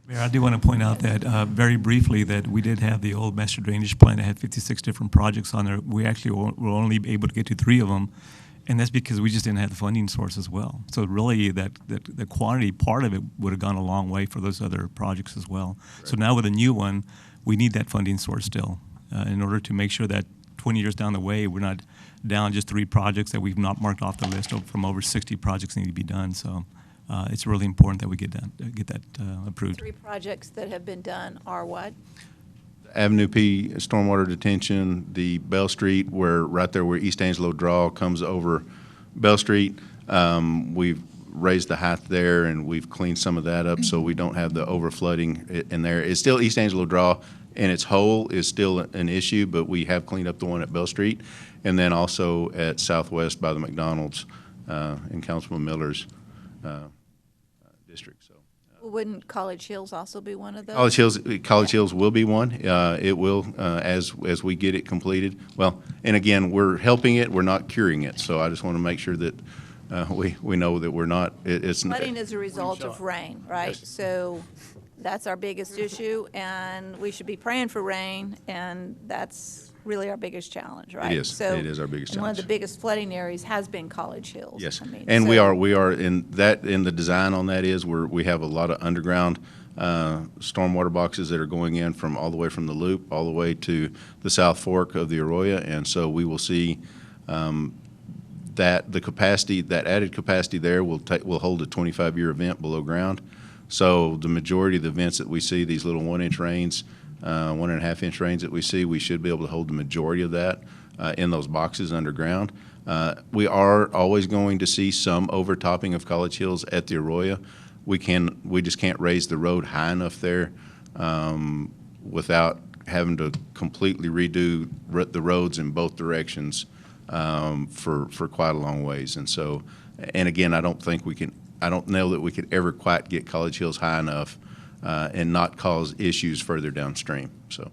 Mayor, I do want to point out that very briefly that we did have the old master drainage plan that had 56 different projects on there. We actually were only able to get to 3 of them, and that's because we just didn't have the funding source as well. So really, the quantity part of it would have gone a long way for those other projects as well. Right. So now with a new one, we need that funding source still in order to make sure that 20 years down the way, we're not down just 3 projects that we've not marked off the list from over 60 projects that need to be done. So. It's really important that we get that approved. 3 projects that have been done are what? Avenue P, stormwater detention, the Bell Street, right there where East Angelo Draw comes over Bell Street. We've raised the height there, and we've cleaned some of that up so we don't have the overflooding in there. It's still East Angelo Draw in its whole is still an issue, but we have cleaned up the one at Bell Street, and then also at Southwest by the McDonald's in Councilman Miller's district. So, wouldn't College Hills also be one of those? College Hills will be one. It will as we get it completed. Well, and again, we're helping it. We're not curing it. So I just want to make sure that we know that we're not. It's flooding is a result of rain, right? Yes. So that's our biggest issue, and we should be praying for rain, and that's really our biggest challenge, right? It is. So, it is our biggest challenge. One of the biggest flooding areas has been College Hills. Yes, And we are in the design on that is we have a lot of underground stormwater boxes that are going in from all the way from the loop all the way to the South Fork of the Arroyo, and so we will see that that added capacity there will hold a 25-year event below ground. So the majority of the events that we see, these little 1-inch rains, 1.5-inch rains that we see, we should be able to hold the majority of that in those boxes underground. We are always going to see some overtopping of College Hills at the Arroyo. We just can't raise the road high enough there without having to completely redo the roads in both directions for quite a long ways. And so, and again, I don't know that we could ever quite get College Hills high enough and not cause issues further downstream. So.